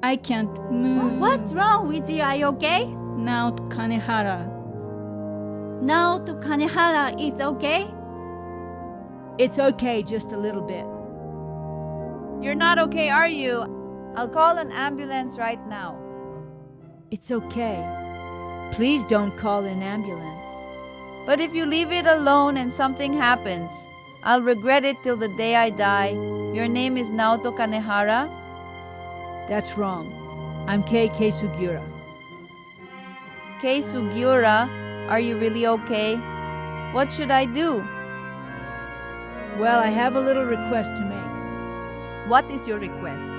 I can't move. What's wrong with you? Are you okay? Now to Kanehara. Now to Kanehara, it's okay? It's okay, just a little bit. You're not okay, are you? I'll call an ambulance right now. It's okay. Please don't call an ambulance. But if you leave it alone and something happens, I'll regret it till the day I die. Your name is Naoto Kanehara? That's wrong. I'm K.K. Sugiura. Kei Sugiura, are you really okay? What should I do? Well, I have a little request to make. What is your request?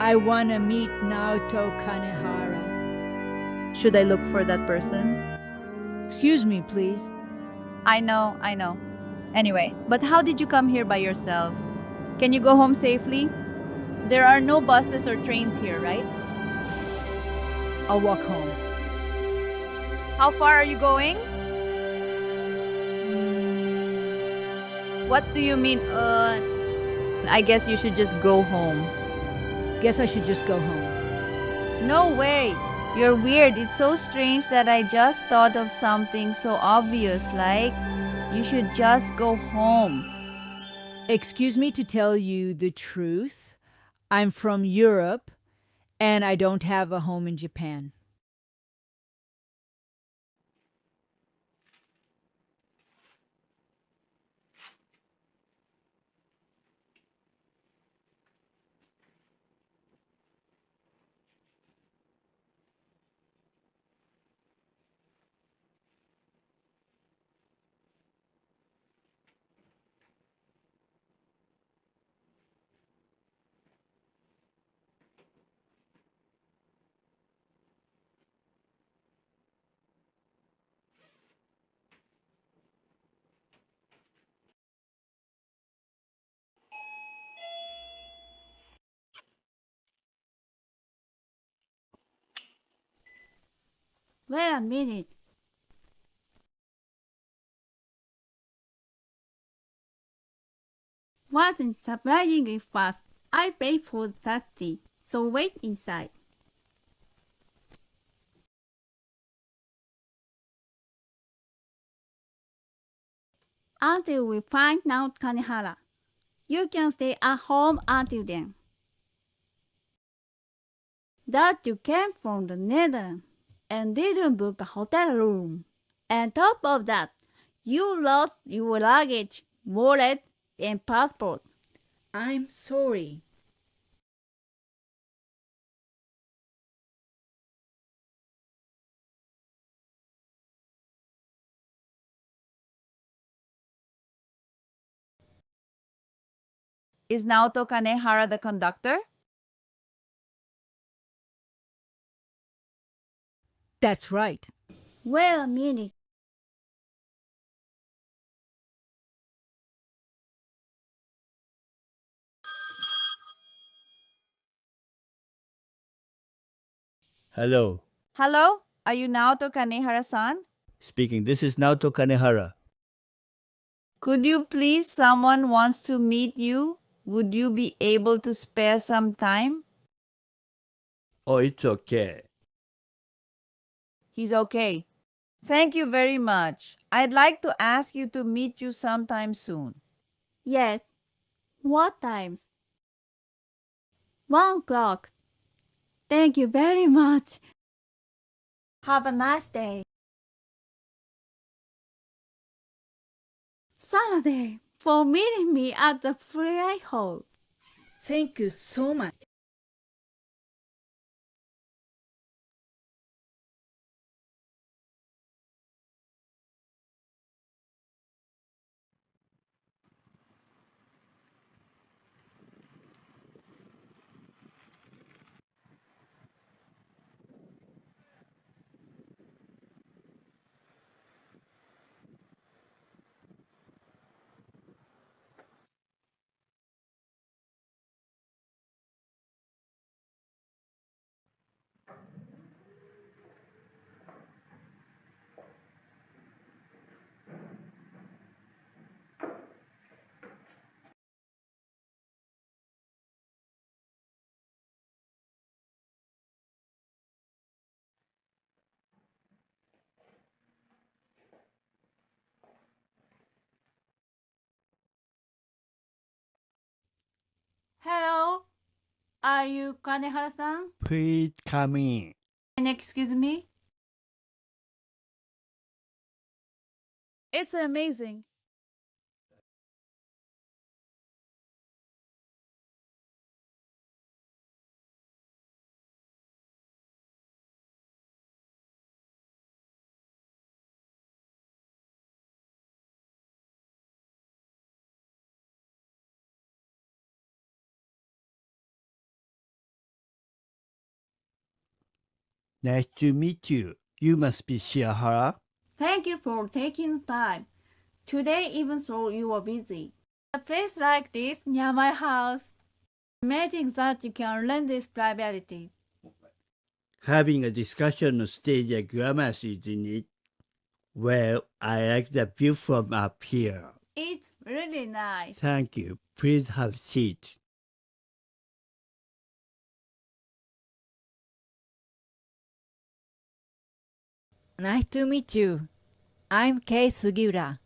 I want to meet Naoto Kanehara. Should I look for that person? Excuse me, please. I know. Anyway, but how did you come here by yourself? Can you go home safely? There are no buses or trains here, right? I'll walk home. How far are you going? What do you mean, I guess you should just go home. Guess I should just go home. No way! You're weird. It's so strange that I just thought of something so obvious, like, you should just go home. Excuse me to tell you the truth. I'm from Europe, and I don't have a home in Japan. Wait a minute. Wasn't surprisingly fast. I paid for the taxi, so wait inside. Until we find out Kanehara, you can stay at home until then. That you came from the Netherlands and didn't book a hotel room. And top of that, you lost your luggage, wallet, and passport. I'm sorry. Is Naoto Kanehara the conductor? That's right. Wait a minute. Hello. Hello? Are you Naoto Kanehara-san? Speaking. This is Naoto Kanehara. Could you please, someone wants to meet you? Would you be able to spare some time? Oh, it's okay. He's okay. Thank you very much. I'd like to ask you to meet you sometime soon. Yes. What times? 1 o'clock. Thank you very much. Have a nice day. Saturday for meeting me at the free hall. Thank you so much. Are you Kanehara-san? Please come in. And excuse me? It's amazing. Nice to meet you. You must be Shiahara. Thank you for taking the time. Today, even though you are busy. A place like this near my house. Amazing that you can learn this privately. Having a discussion on stage at Gramercy, isn't it? Well, I like the view from up here. It's really nice. Thank you. Please have a seat. Nice to meet you. I'm Kei Sugiura.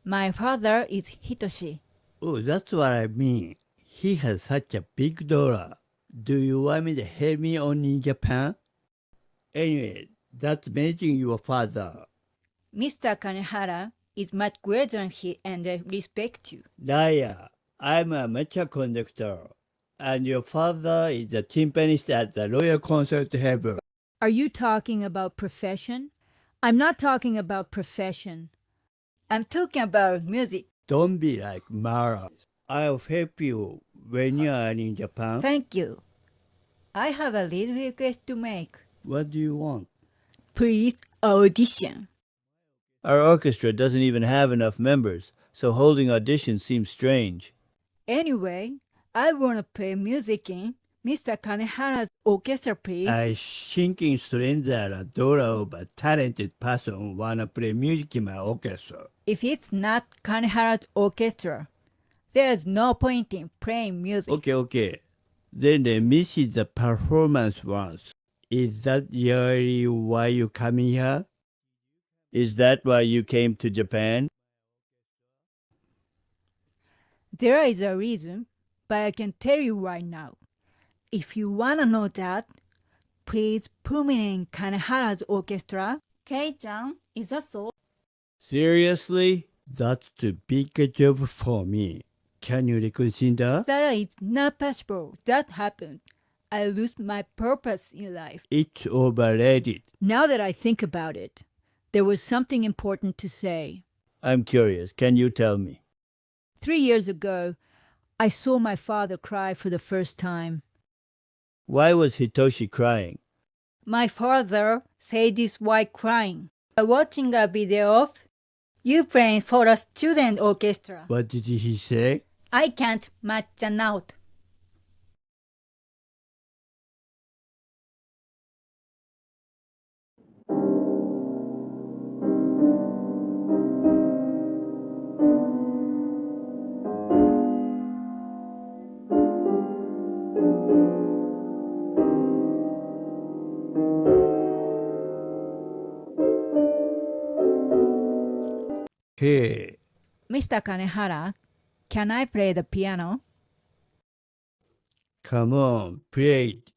My father is Hitoshi. Oh, that's what I mean. He has such a big dollar. Do you want me to help me on in Japan? Anyway, that's meeting your father. Mr. Kanehara is much greater than he and I respect you. Daya, I'm a amateur conductor. And your father is a timpanist at the Royal Concert Hall. Are you talking about profession? I'm not talking about profession. I'm talking about music. Don't be like Mara. I'll help you when you are in Japan. Thank you. I have a little request to make. What do you want? Please audition. Our orchestra doesn't even have enough members, so holding auditions seems strange. Anyway, I want to play music in Mr. Kanehara's orchestra, please. I think in stranger a daughter of a talented person wanna play music in my orchestra. If it's not Kanehara's orchestra, there's no point in playing music. Okay. Then they miss the performance once. Is that really why you come here? Is that why you came to Japan? There is a reason, but I can tell you right now. If you want to know that, please put me in Kanehara's orchestra. Kei-chan, is that so? Seriously? That's too big a job for me. Can you reconsider? That is not possible. That happened. I lose my purpose in life. It's overrated. Now that I think about it, there was something important to say. I'm curious. Can you tell me? 3 years ago, I saw my father cry for the first time. Why was Hitoshi crying? My father said this while crying. Watching a video of you playing for a student orchestra. What did he say? I can't match the note. Hey, Mr. Kanehara, can I play the piano? come on, play it.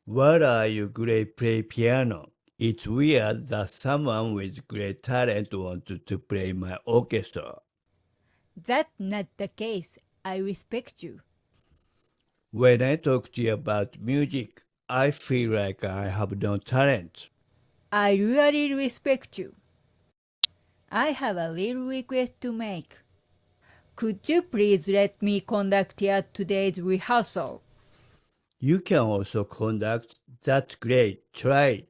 What are you great play piano? It's weird that someone with great talent wanted to play my orchestra. That's not the case. I respect you. When I talk to you about music, I feel like I have no talent. I really respect you. I have a little request to make. Could you please let me conduct today's rehearsal? You can also conduct. That's great. Try it.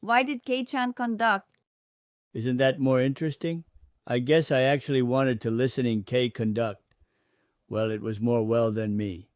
Why did Kei-chan conduct? Isn't that more interesting? I guess I actually wanted to listen in K conduct. Well, it was more well than me.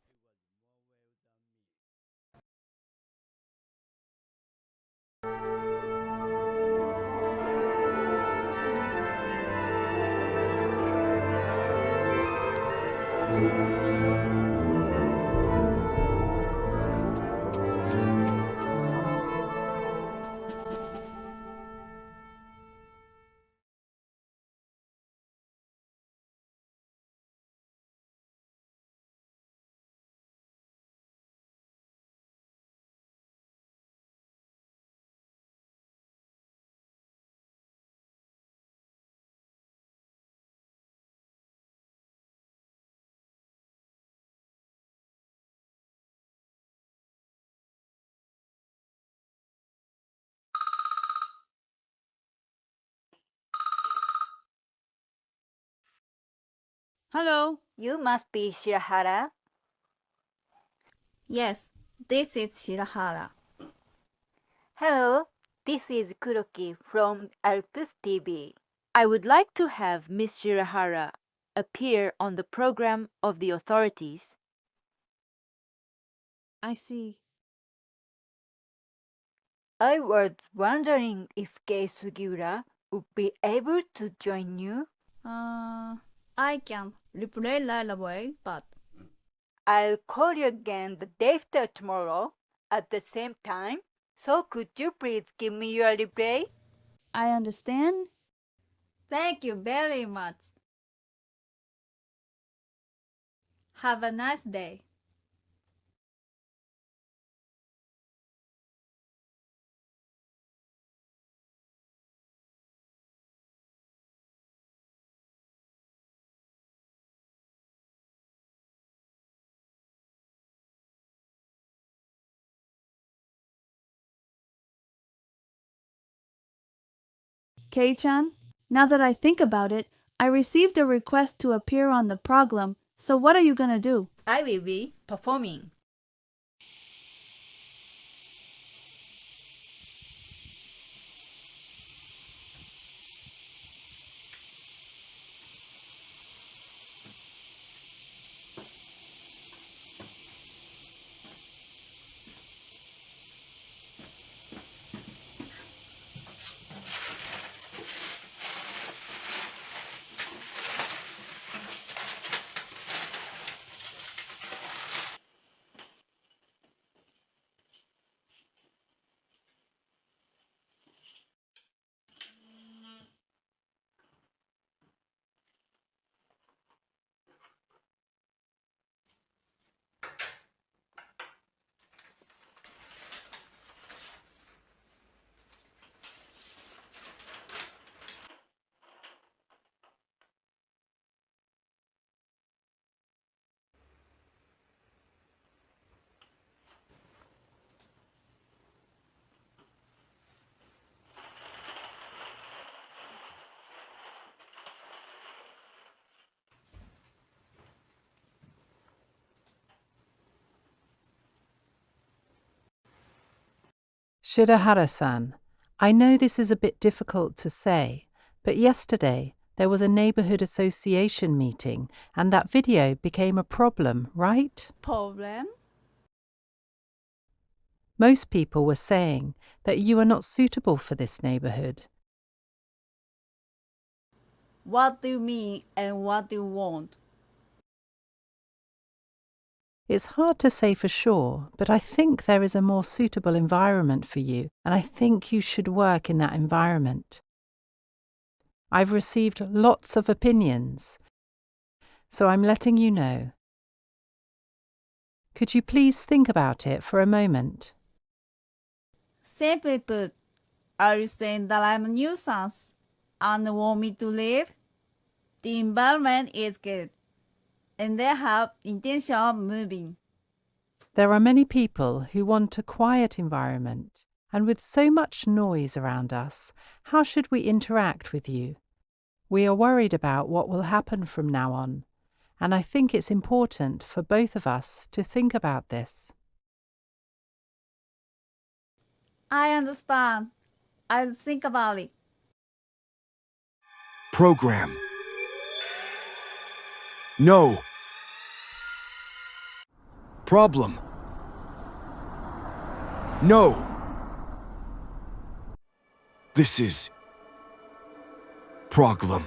Hello. You must be Shirahara. Yes, this is Shirahara. Hello, this is Kuroki from Alpus TV. I would like to have Miss Shirahara appear on the program of the authorities. I see. I was wondering if Kei Sugiura would be able to join you. I can replay right away, but I'll call you again the day after tomorrow at the same time. So could you please give me your replay? I understand. Thank you very much. Have a nice day. Kei-chan, now that I think about it, I received a request to appear on the program, so what are you gonna do? I will be performing. Shirahara-san, I know this is a bit difficult to say, but yesterday there was a neighborhood association meeting and that video became a problem, right? Problem? Most people were saying that you are not suitable for this neighborhood. What do you mean and what do you want? It's hard to say for sure, but I think there is a more suitable environment for you, and I think you should work in that environment. I've received lots of opinions, so I'm letting you know. Could you please think about it for a moment? Simply put, are you saying that I'm a nuisance and want me to leave? The environment is good, and they have intention of moving. There are many people who want a quiet environment, and with so much noise around us, how should we interact with you? We are worried about what will happen from now on, and I think it's important for both of us to think about this. I understand. I'll think about it. Program. No. Problem. No. This is problem.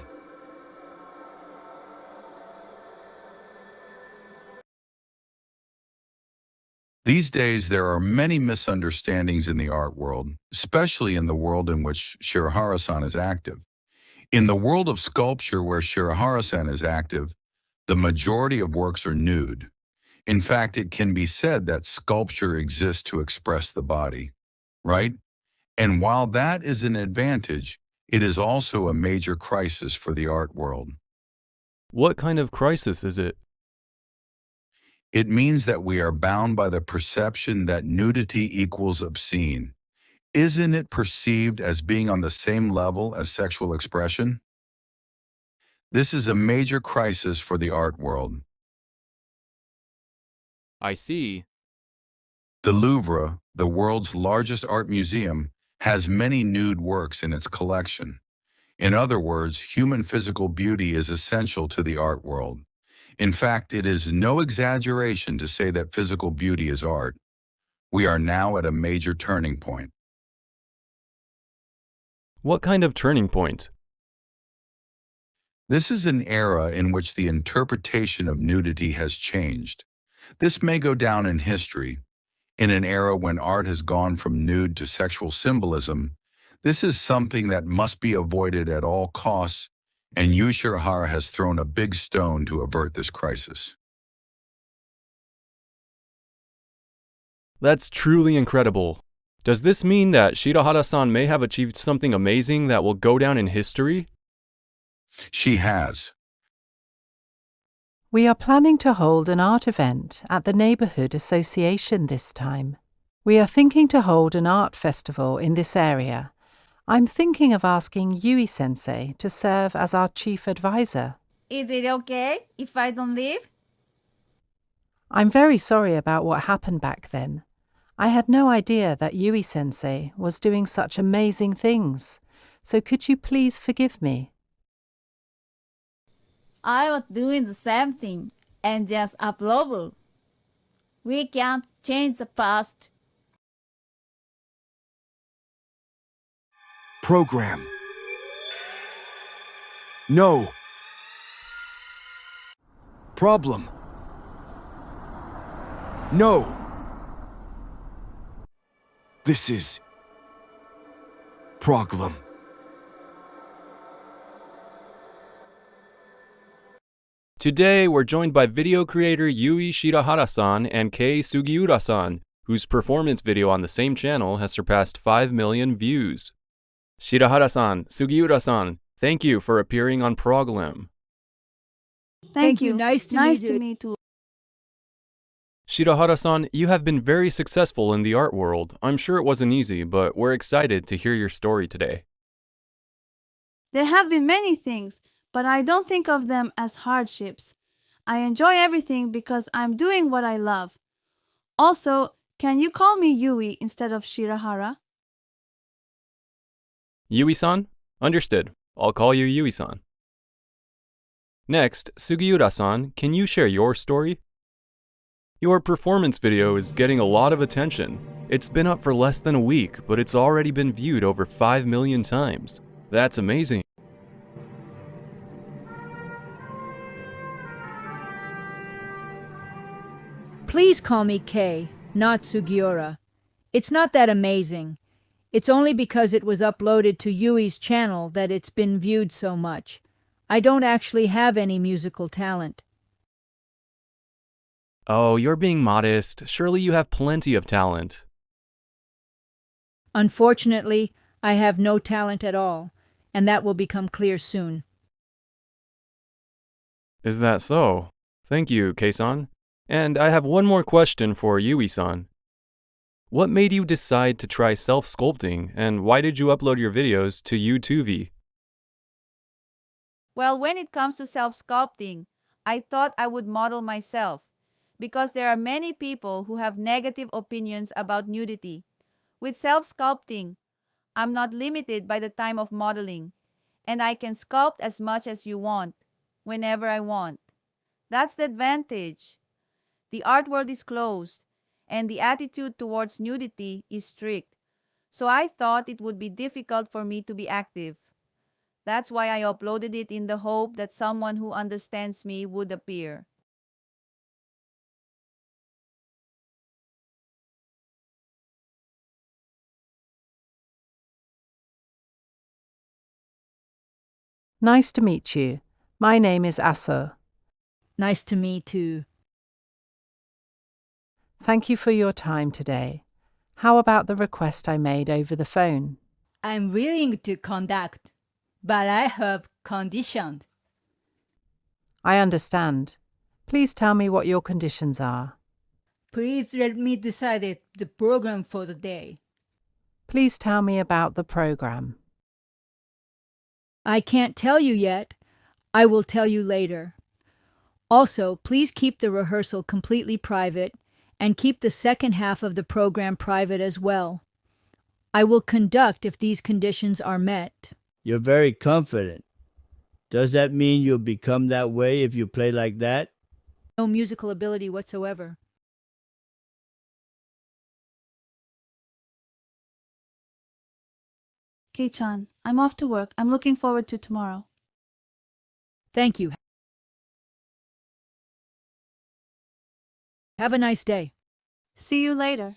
These days, there are many misunderstandings in the art world, especially in the world in which Shirahara-san is active. In the world of sculpture where Shirahara-san is active, the majority of works are nude. In fact, it can be said that sculpture exists to express the body, right? And while that is an advantage, it is also a major crisis for the art world. What kind of crisis is it? It means that we are bound by the perception that nudity equals obscene. Isn't it perceived as being on the same level as sexual expression? This is a major crisis for the art world. I see. The Louvre, the world's largest art museum, has many nude works in its collection. In other words, human physical beauty is essential to the art world. In fact, it is no exaggeration to say that physical beauty is art. We are now at a major turning point. What kind of turning point? This is an era in which the interpretation of nudity has changed. This may go down in history. In an era when art has gone from nude to sexual symbolism, this is something that must be avoided at all costs, and Yu Shirahara has thrown a big stone to avert this crisis. That's truly incredible. Does this mean that Shirahara-san may have achieved something amazing that will go down in history? She has. We are planning to hold an art event at the Neighbourhood Association this time. We are thinking to hold an art festival in this area. I'm thinking of asking Yui-sensei to serve as our chief advisor. Is it okay if I don't leave? I'm very sorry about what happened back then. I had no idea that Yui-sensei was doing such amazing things. So could you please forgive me? I was doing the same thing and just upload. We can't change the past. Program. No. Problem. No. This is problem. Today, we're joined by video creator Yui Shirahara-san and Kei Sugiura-san, whose performance video on the same channel has surpassed 5 million views. Shirahara-san, Sugiura-san, thank you for appearing on Proglam. Thank you. Nice to meet you. Shirahara-san, you have been very successful in the art world. I'm sure it wasn't easy, but we're excited to hear your story today. There have been many things, but I don't think of them as hardships. I enjoy everything because I'm doing what I love. Also, can you call me Yui instead of Shirahara? Yui-san? Understood. I'll call you Yui-san. Next, Sugiura-san, can you share your story? Your performance video is getting a lot of attention. It's been up for less than a week, but it's already been viewed over 5 million times. That's amazing. Please call me Kei, not Sugiura. It's not that amazing. It's only because it was uploaded to Yui's channel that it's been viewed so much. I don't actually have any musical talent. Oh, you're being modest. Surely you have plenty of talent. Unfortunately, I have no talent at all, and that will become clear soon. Is that so? Thank you, Kei-san. And I have one more question for Yui-san. What made you decide to try self-sculpting, and why did you upload your videos to YouTube? Well, when it comes to self-sculpting, I thought I would model myself because there are many people who have negative opinions about nudity. With self-sculpting, I'm not limited by the time of modeling, and I can sculpt as much as you want, whenever I want. That's the advantage. The art world is closed, and the attitude towards nudity is strict. So I thought it would be difficult for me to be active. That's why I uploaded it in the hope that someone who understands me would appear. Nice to meet you. My name is Asa. Nice to meet you. Thank you for your time today. How about the request I made over the phone? I'm willing to conduct, but I have conditions. I understand. Please tell me what your conditions are. Please let me decide the program for the day. Please tell me about the program. I can't tell you yet. I will tell you later. Also, please keep the rehearsal completely private and keep the second half of the program private as well. I will conduct if these conditions are met. You're very confident. Does that mean you'll become that way if you play like that? No musical ability whatsoever. Kei-chan, I'm off to work. I'm looking forward to tomorrow. Thank you. Have a nice day. See you later.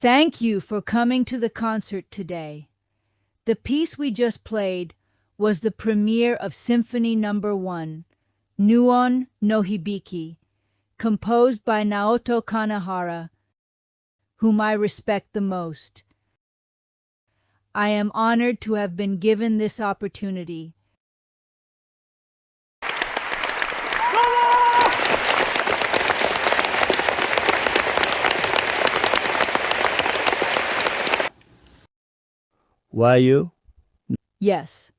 Thank you for coming to the concert today. The piece we just played was the premiere of Symphony No. 1, Nuon no Hibiki, composed by Naoto Kanehara, whom I respect the most. I am honored to have been given this opportunity. Why you? Yes.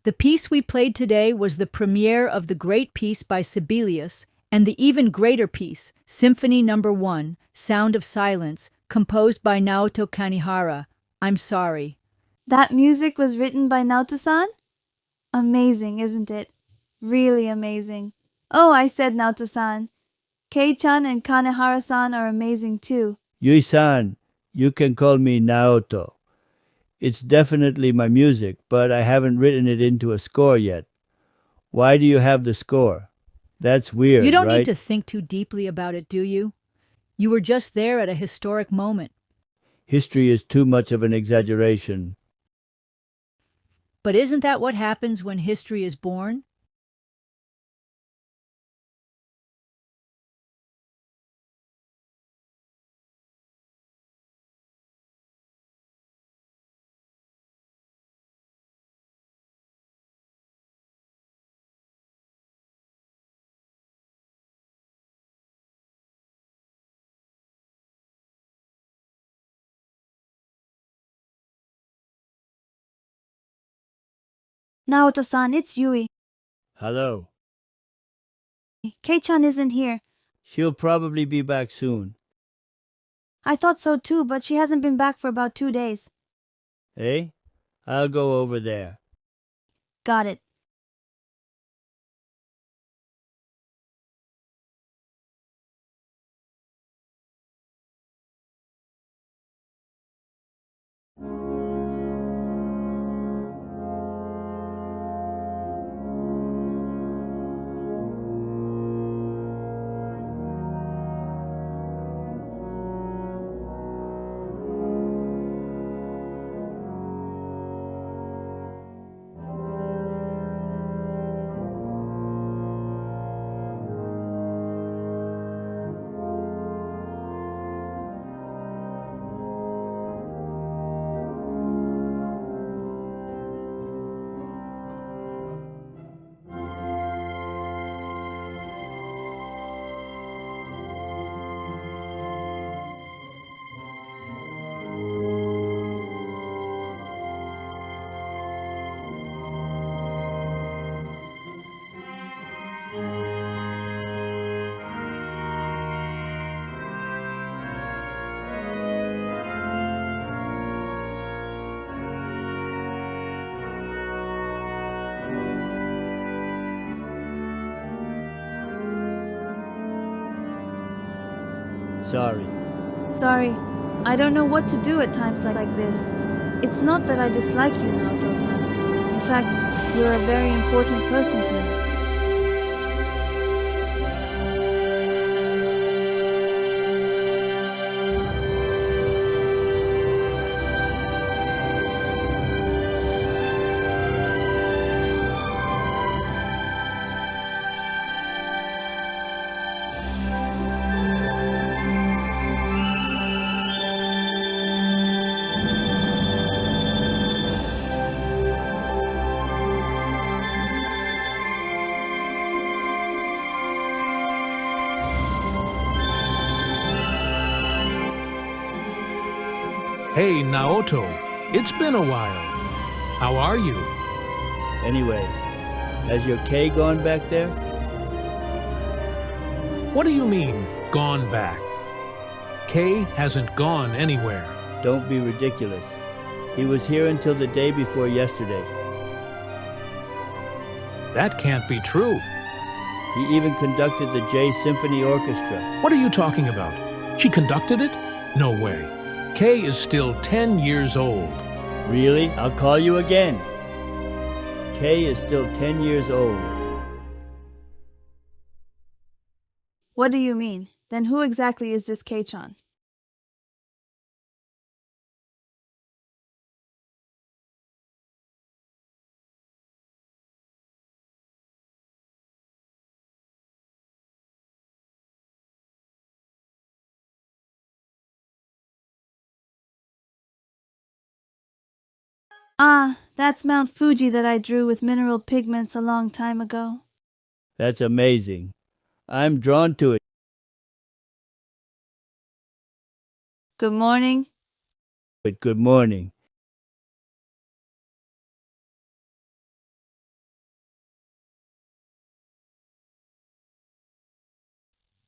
The piece we played today was the premiere of the great piece by Sibelius and the even greater piece, Symphony No. 1, Sound of Silence, composed by Naoto Kanehara. I'm sorry. That music was written by Naoto-san? Amazing, isn't it? Really amazing. Oh, I said Naoto-san. Kei-chan and Kanehara-san are amazing too. Yui-san, you can call me Naoto. It's definitely my music, but I haven't written it into a score yet. Why do you have the score? That's weird, You don't right? need to think too deeply about it, do you? You were just there at a historic moment. History is too much of an exaggeration. But isn't that what happens when history is born? Naoto-san, it's Yui. Hello. Kei-chan isn't here. She'll probably be back soon. I thought so too, but she hasn't been back for about 2 days. Eh? I'll go over there. Got it. Sorry. Sorry. I don't know what to do at times like this. It's not that I dislike you, Naoto-san. In fact, you're a very important person to me. Hey, Naoto. It's been a while. How are you? Anyway, has your K gone back there? What do you mean, gone back? Kay hasn't gone anywhere. Don't be ridiculous. He was here until the day before yesterday. That can't be true. He even conducted the J Symphony Orchestra. What are you talking about? She conducted it? No way. Kay is still 10 years old. Really? I'll call you again. Kay is still 10 years old. What do you mean? Then who exactly is this Kei-chan? Ah, that's Mount Fuji that I drew with mineral pigments a long time ago. That's amazing. I'm drawn to it. Good morning. Good morning.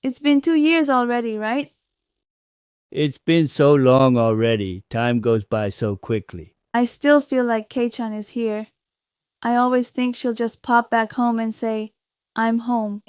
It's been 2 years already, right? It's been so long already. Time goes by so quickly. I still feel like Kei-chan is here. I always think she'll just pop back home and say, I'm home.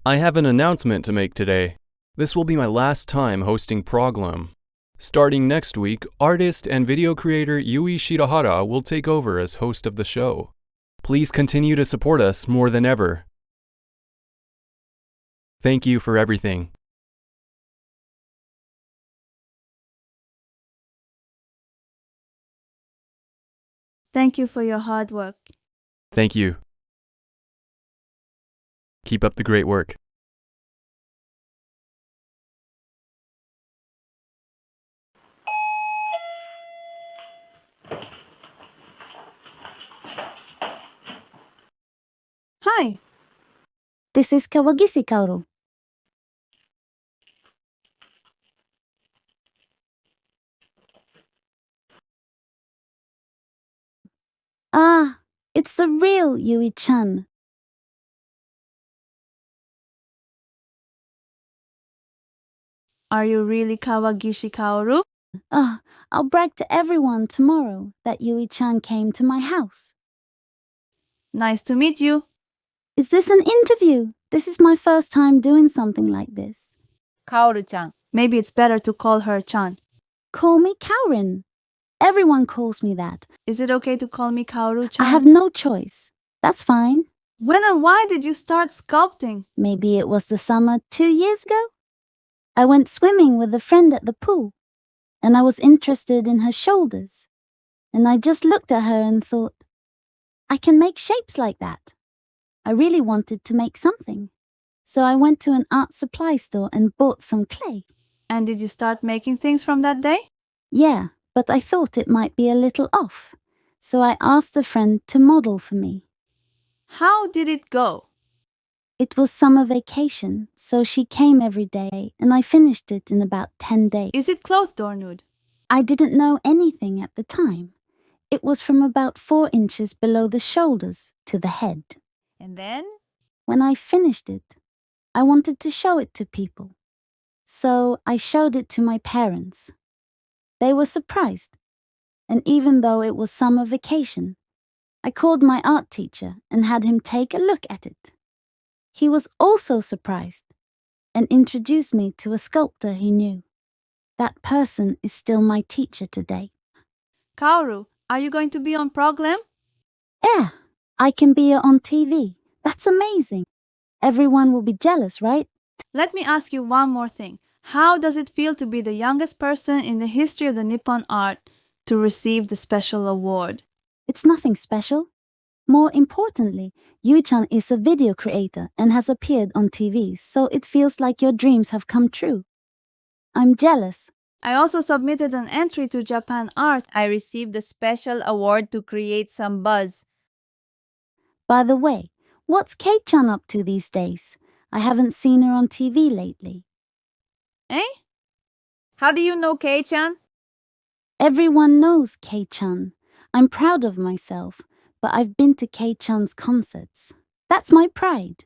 I have an announcement to make today. This will be my last time hosting Proglum. Starting next week, artist and video creator Yui Shirahara will take over as host of the show. Please continue to support us more than ever. Thank you for everything. Thank you for your hard work. Thank you. Keep up the great work. Hi. This is Kawagisi Kaoru. Ah, it's the real Yui-chan. Are you really Kawagishi Kaoru? Oh, I'll brag to everyone tomorrow that Yui-chan came to my house. Nice to meet you. Is this an interview? This is my first time doing something like this. Kaoru-chan. Maybe it's better to call her Chan. Call me Kaorin. Everyone calls me that. Is it okay to call me Kaoru-chan? I have no choice. That's fine. When and why did you start sculpting? Maybe it was the summer 2 years ago? I went swimming with a friend at the pool, and I was interested in her shoulders. And I just looked at her and thought, I can make shapes like that. I really wanted to make something. So I went to an art supply store and bought some clay. And did you start making things from that day? Yeah, but I thought it might be a little off. So I asked a friend to model for me. How did it go? It was summer vacation, so she came every day, and I finished it in about 10 days. Is it clothed or nude? I didn't know anything at the time. It was from about 4 inches below the shoulders to the head. And then? When I finished it, I wanted to show it to people. So I showed it to my parents. They were surprised. And even though it was summer vacation, I called my art teacher and had him take a look at it. He was also surprised and introduced me to a sculptor he knew. That person is still my teacher today. Kaoru, are you going to be on program? Yeah, I can be on TV. That's amazing. Everyone will be jealous, right? Let me ask you one more thing. How does it feel to be the youngest person in the history of the Nippon art to receive the special award? It's nothing special. More importantly, Yui-chan is a video creator and has appeared on TV, so it feels like your dreams have come true. I'm jealous. I also submitted an entry to Japan Art. I received a special award to create some buzz. By the way, what's Kei-chan up to these days? I haven't seen her on TV lately. Eh? How do you know Kei-chan? Everyone knows Kei-chan. I'm proud of myself, but I've been to Kei-chan's concerts. That's my pride.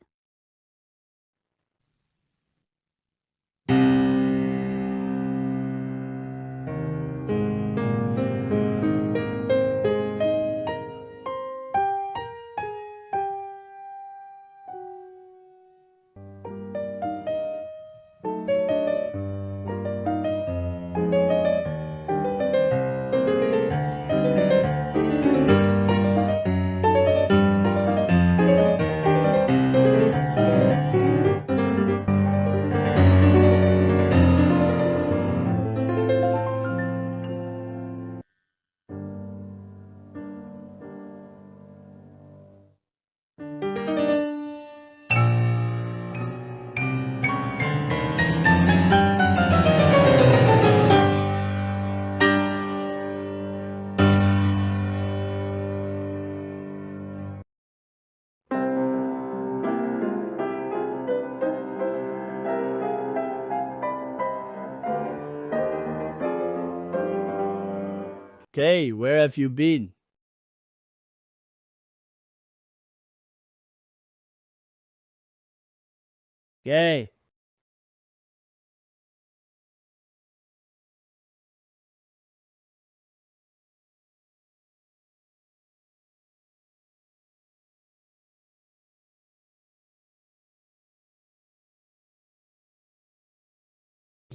Kay, where have you been? Kay.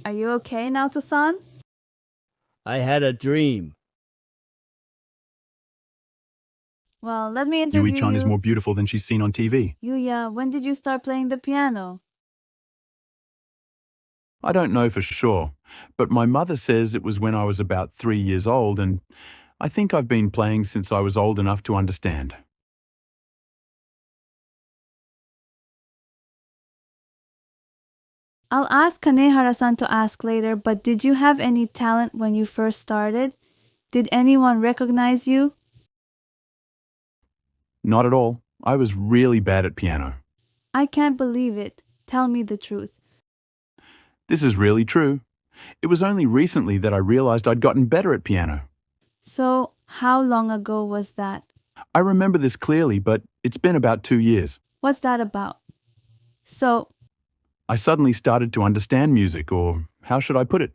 Are you okay, Naoto-san? I had a dream. Well, let me interview Yui-chan you. is more beautiful than she's seen on TV. Yuya, when did you start playing the piano? I don't know for sure, but my mother says it was when I was about 3 years old, and I think I've been playing since I was old enough to understand. I'll ask Kanehara-san to ask later, but did you have any talent when you first started? Did anyone recognize you? Not at all. I was really bad at piano. I can't believe it. Tell me the truth. This is really true. It was only recently that I realized I'd gotten better at piano. So, how long ago was that? I remember this clearly, but it's been about 2 years. What's that about? So, I suddenly started to understand music, or how should I put it?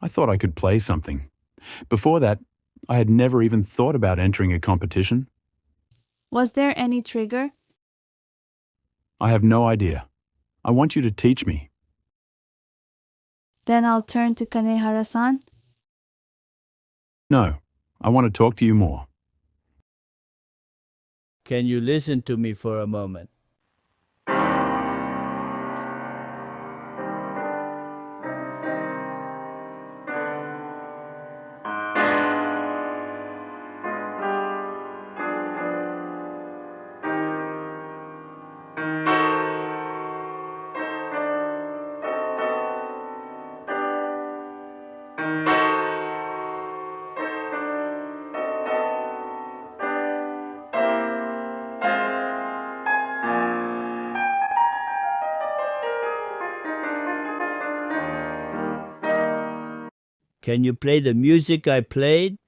I thought I could play something. Before that, I had never even thought about entering a competition. was there any trigger? I have no idea. I want you to teach me. Then I'll turn to Kanehara-san. No, I want to talk to you more. Can you listen to me for a moment? Can you play the music I played?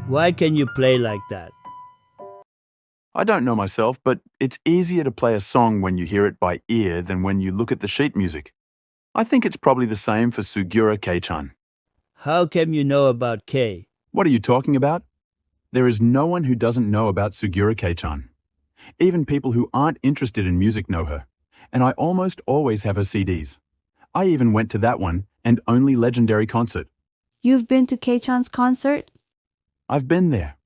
Why can you play like that? I don't know myself, but it's easier to play a song when you hear it by ear than when you look at the sheet music. I think it's probably the same for Sugura Kei-chan. How can you know about Kei? What are you talking about? There is no one who doesn't know about Sugura Kei-chan. Even people who aren't interested in music know her, and I almost always have her CDs. I even went to that one and only legendary concert. You've been to Kei-chan's concert? I've been there.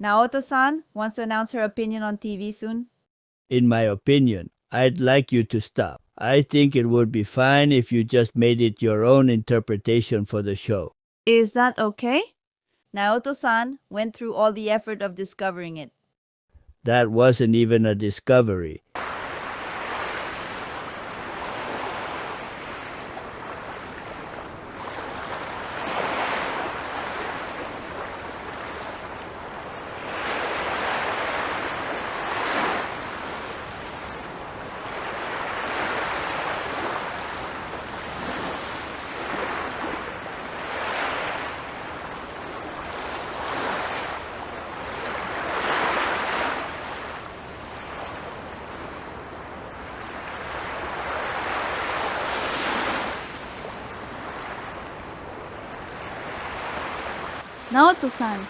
Naoto-san wants to announce her opinion on TV soon. In my opinion, I'd like you to stop. I think it would be fine if you just made it your own interpretation for the show. Is that okay? Naoto-san went through all the effort of discovering it. That wasn't even a discovery. Naoto-san,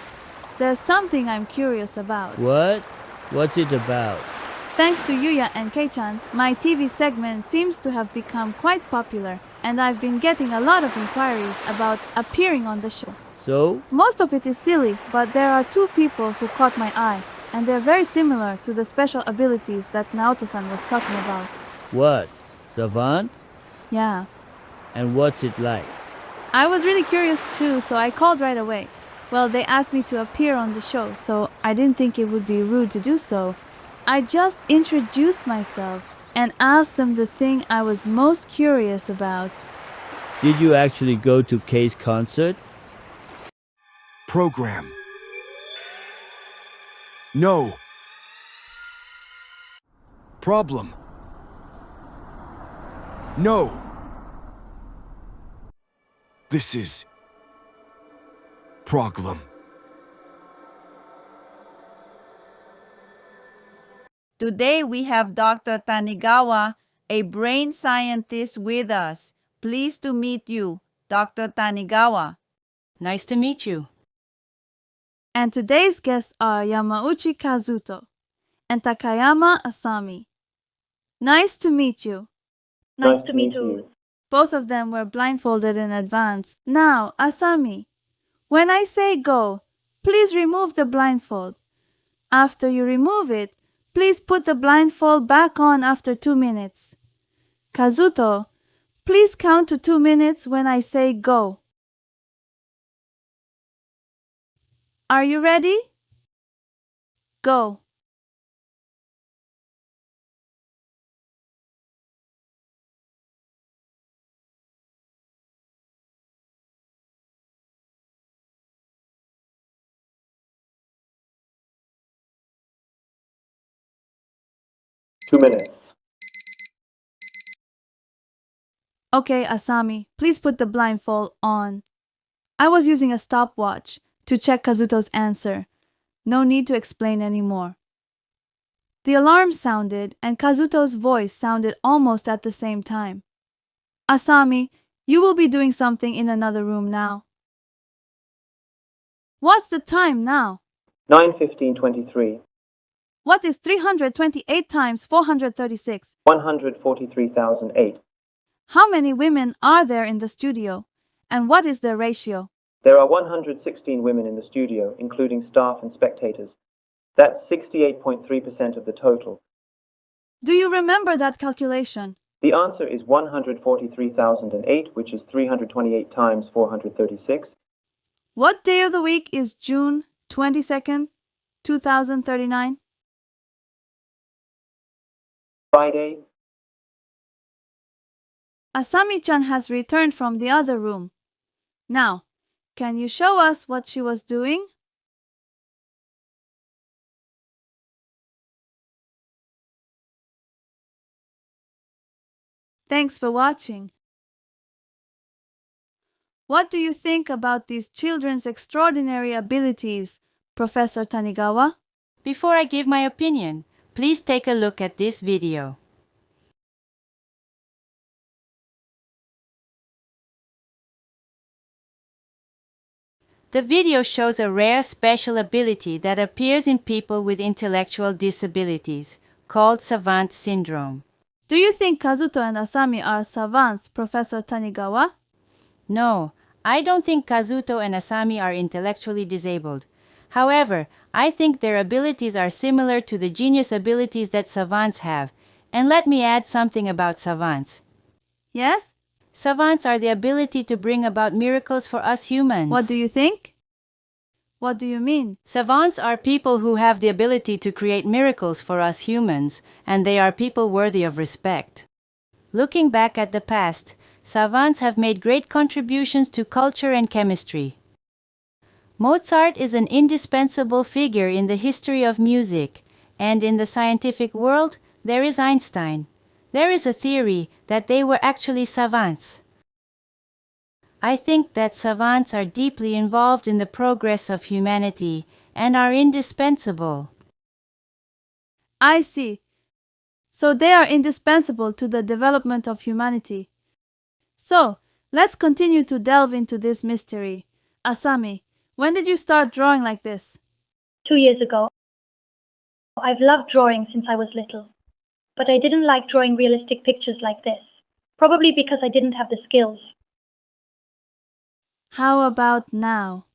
there's something I'm curious about. What? What's it about? Thanks to Yuya and Kei-chan, my TV segment seems to have become quite popular, and I've been getting a lot of inquiries about appearing on the show. So? Most of it is silly, but there are two people who caught my eye, and they're very similar to the special abilities that Naoto-san was talking about. What? Savant? Yeah. And what's it like? I was really curious too, so I called right away. Well, they asked me to appear on the show, so I didn't think it would be rude to do so. I just introduced myself and asked them the thing I was most curious about. Did you actually go to Kei's concert? Program. No. Problem. No. This is problem. Today we have Dr. Tanigawa, a brain scientist with us. Pleased to meet you, Dr. Tanigawa. Nice to meet you. And today's guests are Yamauchi Kazuto and Takayama Asami. Nice to meet you. Nice to meet you. Both of them were blindfolded in advance. Now, Asami, when I say go, please remove the blindfold. After you remove it, please put the blindfold back on after 2 minutes. Kazuto, please count to 2 minutes when I say go. Are you ready? Go. Okay, Asami, please put the blindfold on. I was using a stopwatch to check Kazuto's answer. No need to explain anymore. The alarm sounded and Kazuto's voice sounded almost at the same time. Asami, you will be doing something in another room now. What's the time now? 9:15:23. What is 328 times 436? 143,008. How many women are there in the studio? And what is their ratio? There are 116 women in the studio, including staff and spectators. That's 68.3% of the total. Do you remember that calculation? The answer is 143,008, which is 328 times 436. What day of the week is June 22nd, 2039? Friday. Asami-chan has returned from the other room. Now, can you show us what she was doing? Thanks for watching. What do you think about these children's extraordinary abilities, Professor Tanigawa? Before I give my opinion, please take a look at this video. The video shows a rare special ability that appears in people with intellectual disabilities, called savant syndrome. Do you think Kazuto and Asami are savants, Professor Tanigawa? No, I don't think Kazuto and Asami are intellectually disabled. However, I think their abilities are similar to the genius abilities that savants have. And let me add something about savants. Yes? Savants are the ability to bring about miracles for us humans. What do you think? What do you mean? Savants are people who have the ability to create miracles for us humans, and they are people worthy of respect. Looking back at the past, savants have made great contributions to culture and chemistry. Mozart is an indispensable figure in the history of music, and in the scientific world, there is Einstein. There is a theory that they were actually savants. I think that savants are deeply involved in the progress of humanity and are indispensable. I see. So they are indispensable to the development of humanity. So, let's continue to delve into this mystery. Asami, When did you start drawing like this? 2 years ago. I've loved drawing since I was little, but I didn't like drawing realistic pictures like this, probably because I didn't have the skills. How about now?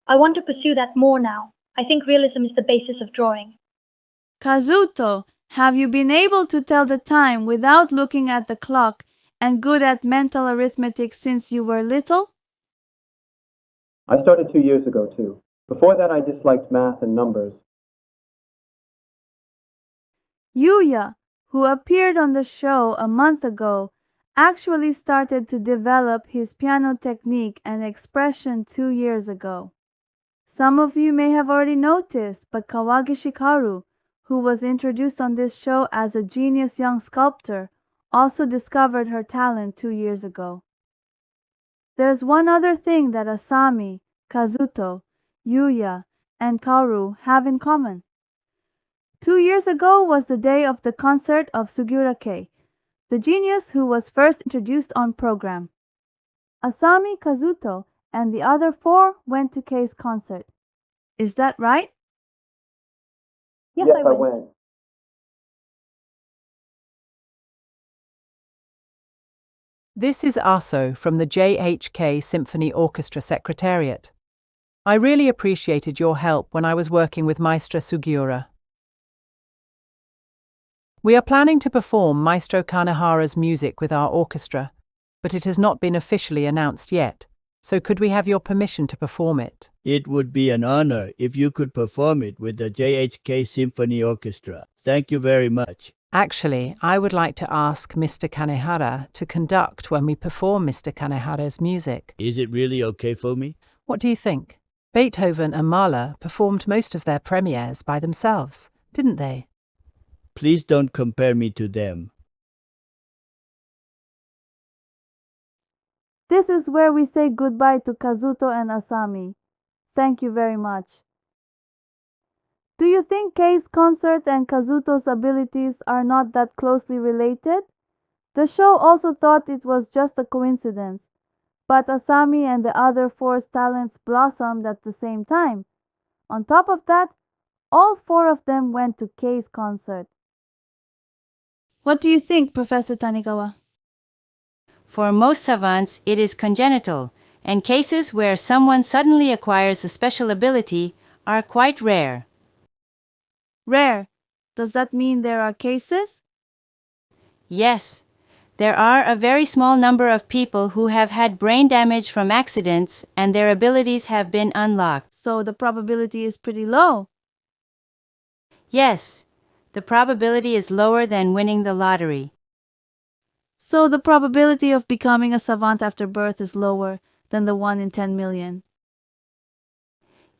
I want to pursue that more now. I think realism is the basis of drawing. Kazuto, have you been able to tell the time without looking at the clock and good at mental arithmetic since you were little? I started 2 years ago, too. Before that, I disliked math and numbers. Yuya, who appeared on the show a month ago, actually started to develop his piano technique and expression 2 years ago. Some of you may have already noticed, but Kawagishi Karu, who was introduced on this show as a genius young sculptor, also discovered her talent 2 years ago. There's one other thing that Asami, Kazuto, Yuya, and Kaoru have in common. 2 years ago was the day of the concert of Sugiura Kei, the genius who was first introduced on program. Asami, Kazuto, and the other 4 went to Kei's concert. Is that right? Yes, Yes, I I went. went. This is Aso from the JHK Symphony Orchestra Secretariat. I really appreciated your help when I was working with Maestro Sugiura. We are planning to perform Maestro Kanehara's music with our orchestra, but it has not been officially announced yet, so could we have your permission to perform it? It would be an honor if you could perform it with the JHK Symphony Orchestra. Thank you very much. Actually, I would like to ask Mr. Kanehara to conduct when we perform Mr. Kanehara's music. Is it really okay for me? What do you think? Beethoven and Mahler performed most of their premieres by themselves, didn't they? Please don't compare me to them. This is where we say goodbye to Kazuto and Asami. Thank you very much. Do you think Kei's concert and Kazuto's abilities are not that closely related? The show also thought it was just a coincidence, but Asami and the other 4's talents blossomed at the same time. On top of that, all 4 of them went to Kei's concert. What do you think, Professor Tanigawa? For most savants, it is congenital, and cases where someone suddenly acquires a special ability are quite rare. Rare. Does that mean there are cases? Yes, there are a very small number of people who have had brain damage from accidents and their abilities have been unlocked. So the probability is pretty low. Yes, the probability is lower than winning the lottery. So the probability of becoming a savant after birth is lower than the 1 in 10 million.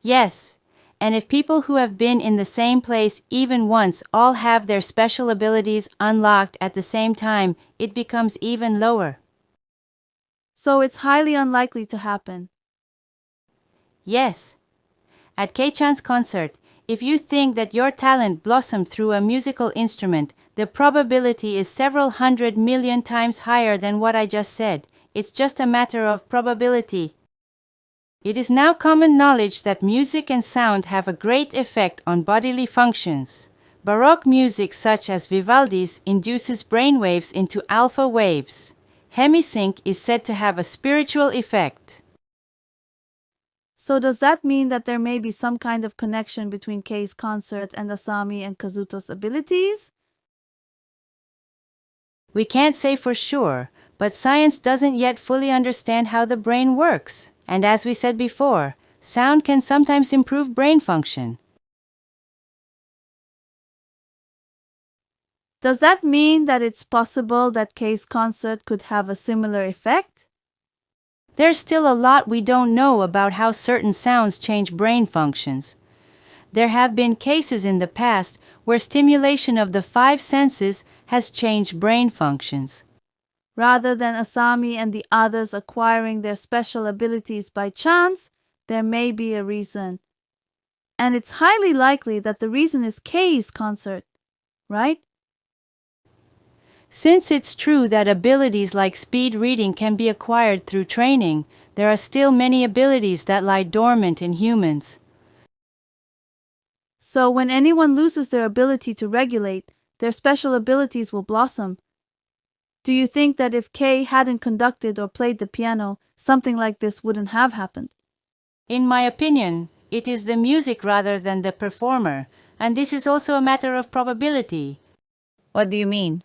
Yes, and if people who have been in the same place even once all have their special abilities unlocked at the same time, it becomes even lower. So it's highly unlikely to happen. Yes. At Kei-chan's concert, if you think that your talent blossomed through a musical instrument, the probability is several 100 million times higher than what I just said. It's just a matter of probability. It is now common knowledge that music and sound have a great effect on bodily functions. Baroque music such as Vivaldi's induces brainwaves into alpha waves. Hemisync is said to have a spiritual effect. So does that mean that there may be some kind of connection between Kei's concert and Asami and Kazuto's abilities? We can't say for sure, but science doesn't yet fully understand how the brain works. And as we said before, sound can sometimes improve brain function. Does that mean that it's possible that Kei's concert could have a similar effect? There's still a lot we don't know about how certain sounds change brain functions. There have been cases in the past where stimulation of the 5 senses has changed brain functions. Rather than Asami and the others acquiring their special abilities by chance, there may be a reason. And it's highly likely that the reason is Kei's concert, right? Since it's true that abilities like speed reading can be acquired through training, There are still many abilities that lie dormant in humans. So when anyone loses their ability to regulate, their special abilities will blossom. Do you think that if Kay hadn't conducted or played the piano, something like this wouldn't have happened? In my opinion, it is the music rather than the performer, and this is also a matter of probability. What do you mean?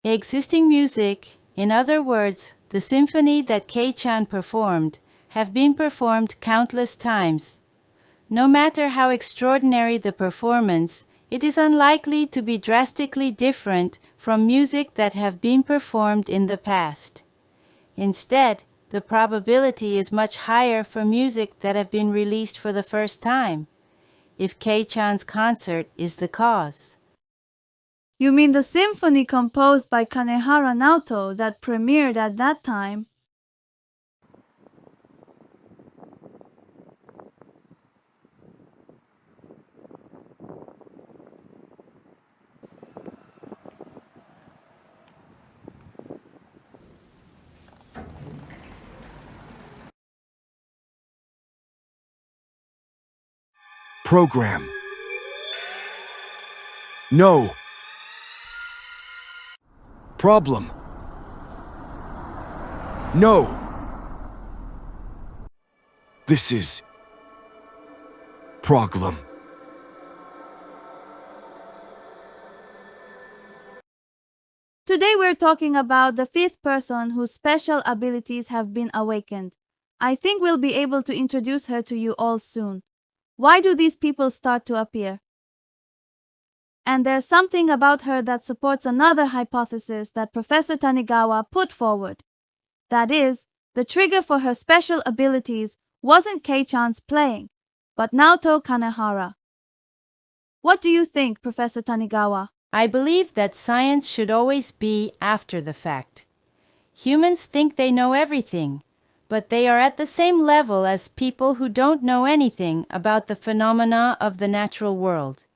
Existing music, in other words, the symphony that Kei-chan performed, have been performed countless times. No matter how extraordinary the performance, it is unlikely to be drastically different from music that have been performed in the past. Instead, the probability is much higher for music that have been released for the first time, if Kei-chan's concert is the cause. You mean the symphony composed by Kanehara Naoto that premiered at that time? Program. No. Problem. No. This is problem. Today we're talking about the fifth person whose special abilities have been awakened. I think we'll be able to introduce her to you all soon. Why do these people start to appear? And there's something about her that supports another hypothesis that Professor Tanigawa put forward. That is, the trigger for her special abilities wasn't Kei-chan's playing, but Naoto Kanehara. What do you think, Professor Tanigawa? I believe that science should always be after the fact. Humans think they know everything, but they are at the same level as people who don't know anything about the phenomena of the natural world.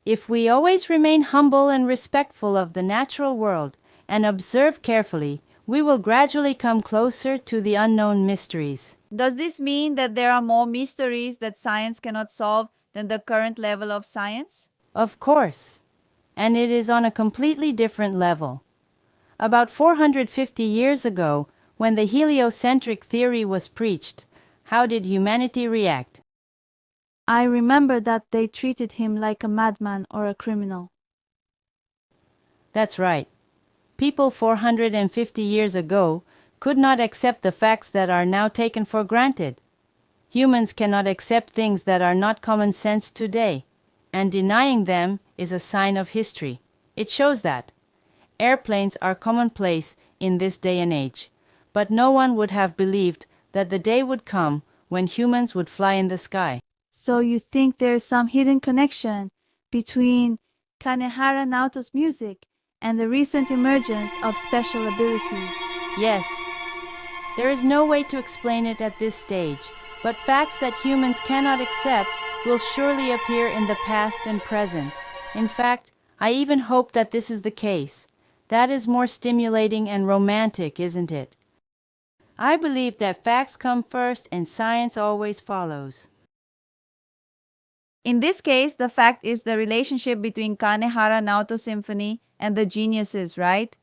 If we always remain humble and respectful of the natural world and observe carefully, we will gradually come closer to the unknown mysteries. Does this mean that there are more mysteries that science cannot solve than the current level of science? Of course, and it is on a completely different level. About 450 years ago, when the heliocentric theory was preached, how did humanity react? I remember that they treated him like a madman or a criminal. That's right. People 450 years ago could not accept the facts that are now taken for granted. Humans cannot accept things that are not common sense today, and denying them is a sign of history. It shows that airplanes are commonplace in this day and age, but no one would have believed that the day would come when humans would fly in the sky. So you think there is some hidden connection between Kanehara Naoto's music and the recent emergence of special abilities? Yes. There is no way to explain it at this stage, but facts that humans cannot accept will surely appear in the past and present. In fact, I even hope that this is the case. That is more stimulating and romantic, isn't it? I believe that facts come first and science always follows. In this case, the fact is the relationship between Kanehara Naoto Symphony and the geniuses, right?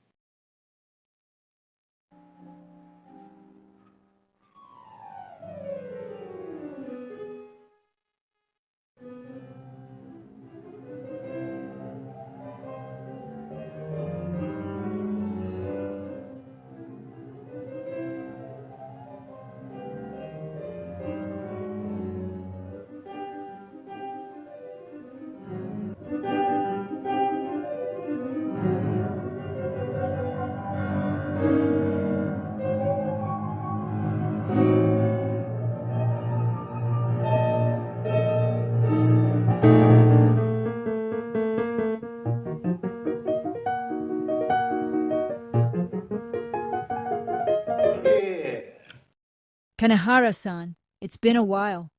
Kanehara-san, it's been a while.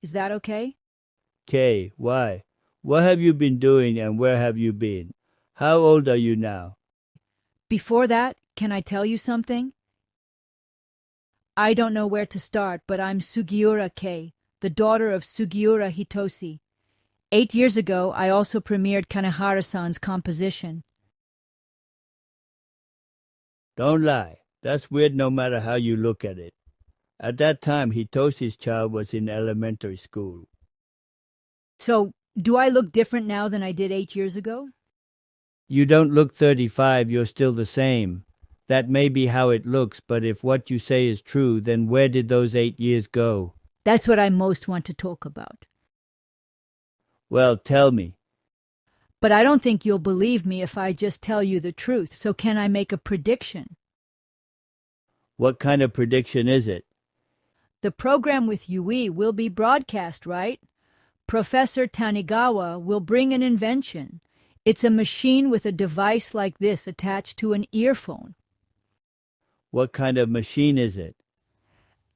Is that okay? Kay, why? What have you been doing and where have you been? How old are you now? Before that, can I tell you something? I don't know where to start, but I'm Sugiura Kei, the daughter of Sugiura Hitoshi. 8 years ago, I also premiered Kanehara-san's composition. Don't lie. That's weird no matter how you look at it. At that time, Hitoshi's child was in elementary school. So, do I look different now than I did 8 years ago? You don't look 35, you're still the same. That may be how it looks, but if what you say is true, then where did those 8 years go? That's what I most want to talk about. Well, tell me. But I don't think you'll believe me if I just tell you the truth, so can I make a prediction? What kind of prediction is it? The program with Yui will be broadcast, right? Professor Tanigawa will bring an invention. It's a machine with a device like this attached to an earphone. What kind of machine is it?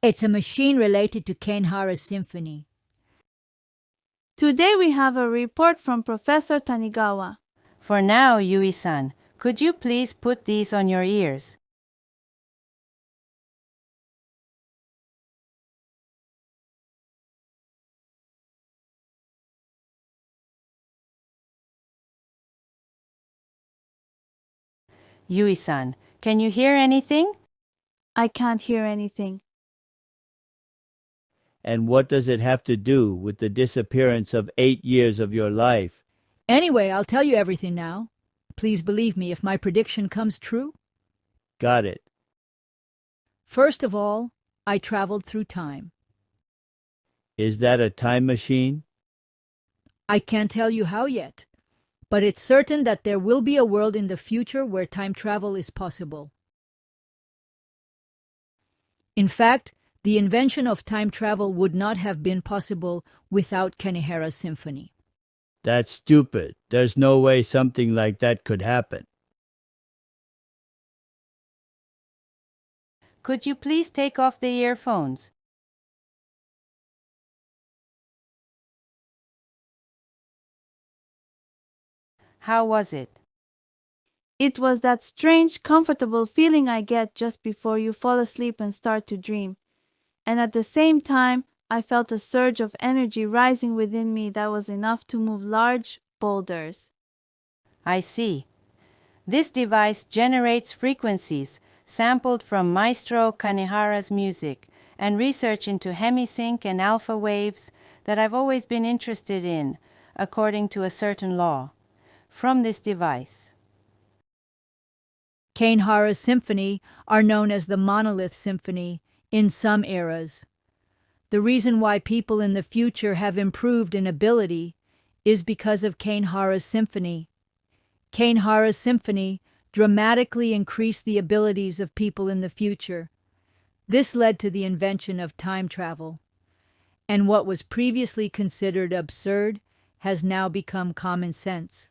It's a machine related to Kanehara's symphony. Today we have a report from Professor Tanigawa. For now, Yui-san, could you please put these on your ears? Yui-san, can you hear anything? I can't hear anything. And what does it have to do with the disappearance of 8 years of your life? Anyway, I'll tell you everything now. Please believe me if my prediction comes true. Got it. First of all, I traveled through time. Is that a time machine? I can't tell you how yet, but it's certain that there will be a world in the future where time travel is possible. In fact, the invention of time travel would not have been possible without Kanehara's symphony. That's stupid. There's no way something like that could happen. Could you please take off the earphones? How was it? It was that strange, comfortable feeling I get just before you fall asleep and start to dream. And at the same time, I felt a surge of energy rising within me that was enough to move large boulders. I see. This device generates frequencies sampled from Maestro Kanehara's music and research into hemisync and alpha waves that I've always been interested in, according to a certain law. From this device, Kanehara's symphony are known as the monolith symphony in some eras. The reason why people in the future have improved in ability is because of Kanehara's symphony. Kanehara's symphony dramatically increased the abilities of people in the future. This led to the invention of time travel, and what was previously considered absurd has now become common sense.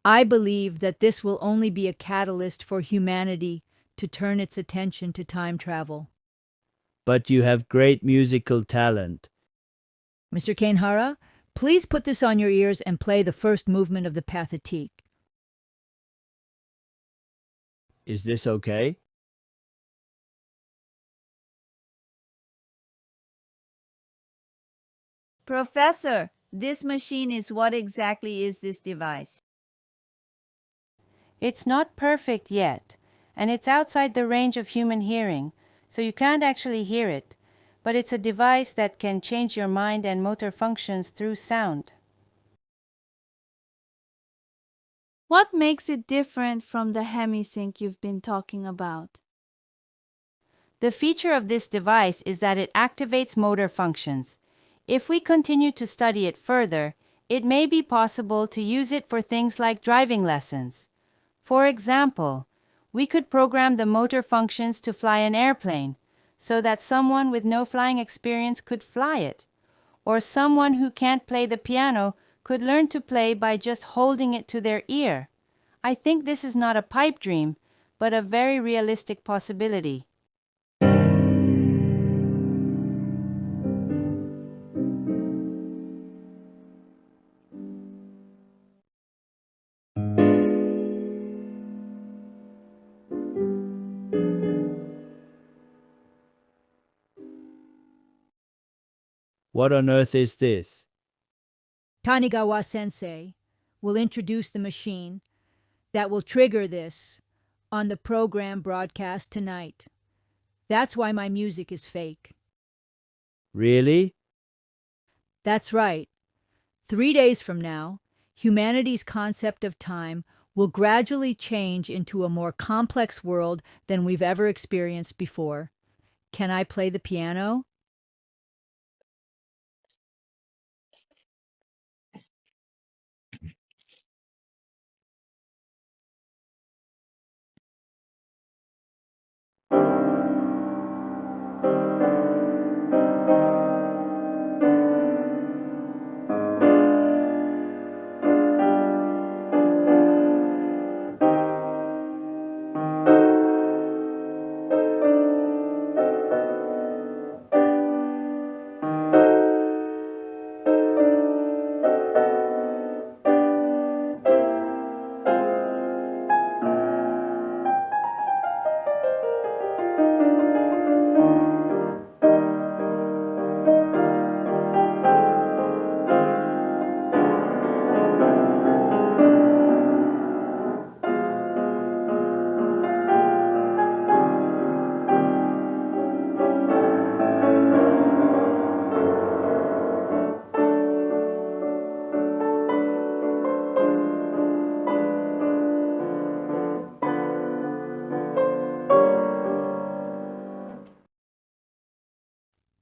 I believe that this will only be a catalyst for humanity to turn its attention to time travel. But you have great musical talent. Mr. Kanehara, please put this on your ears and play the first movement of the Pathétique. Is this okay? Professor, this machine is what exactly is this device? it's not perfect yet, and it's outside the range of human hearing, so you can't actually hear it, but it's a device that can change your mind and motor functions through sound. What makes it different from the hemisync you've been talking about? The feature of this device is that it activates motor functions. If we continue to study it further, it may be possible to use it for things like driving lessons. For example, we could program the motor functions to fly an airplane so that someone with no flying experience could fly it, or someone who can't play the piano could learn to play by just holding it to their ear. I think this is not a pipe dream, but a very realistic possibility. What on earth is this? Tanigawa sensei will introduce the machine that will trigger this on the program broadcast tonight. That's why my music is fake. Really? That's right. 3 days from now, humanity's concept of time will gradually change into a more complex world than we've ever experienced before. Can I play the piano?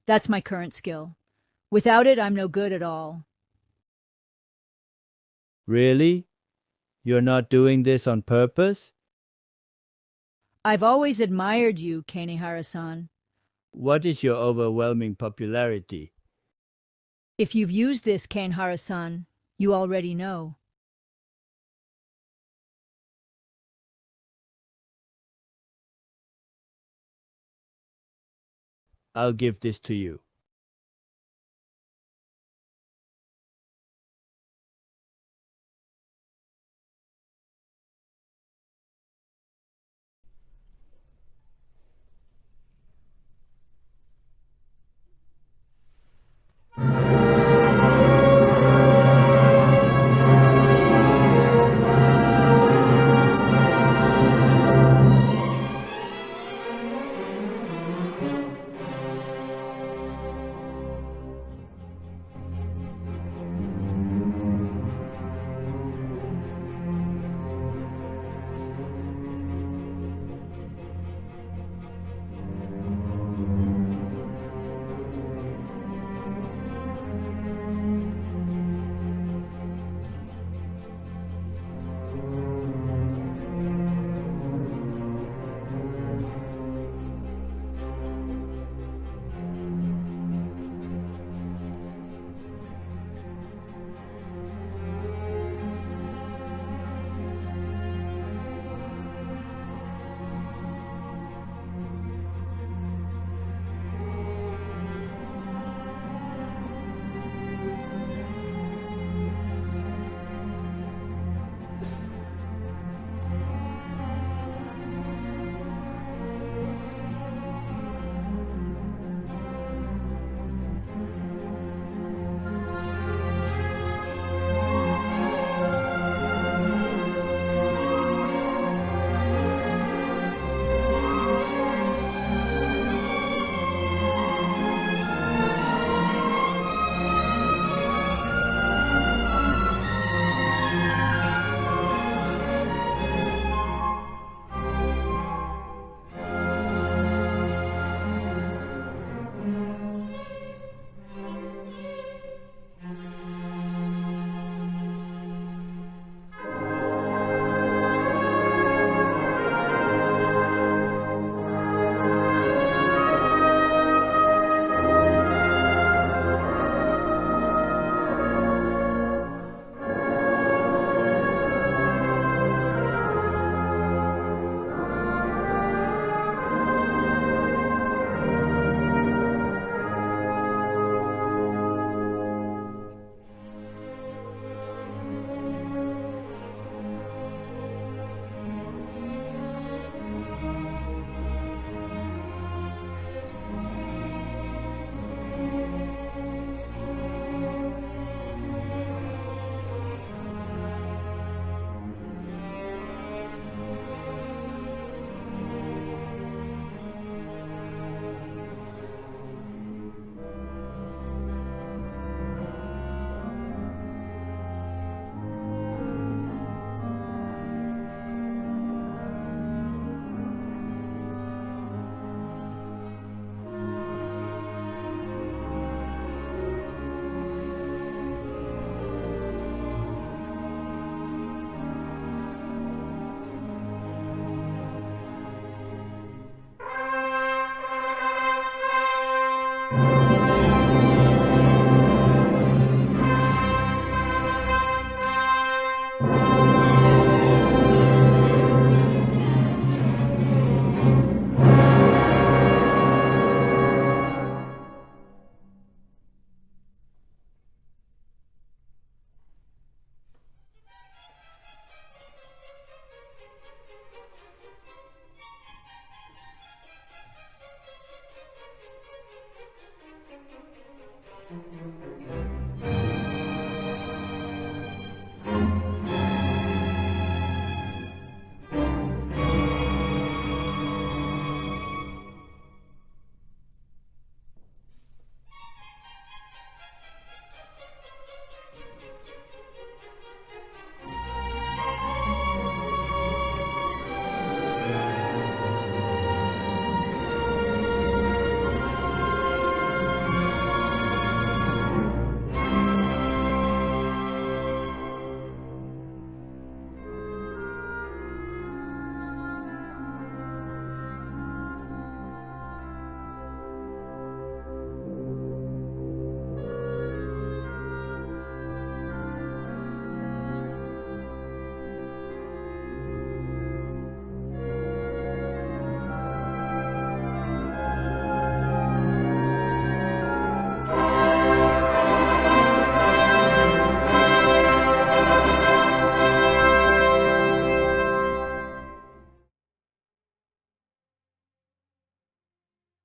That's my current skill. Without it, I'm no good at all. Really? You're not doing this on purpose? I've always admired you, Kanehara-san. What is your overwhelming popularity? If you've used this, Kanehara-san, you already know. I'll give this to you.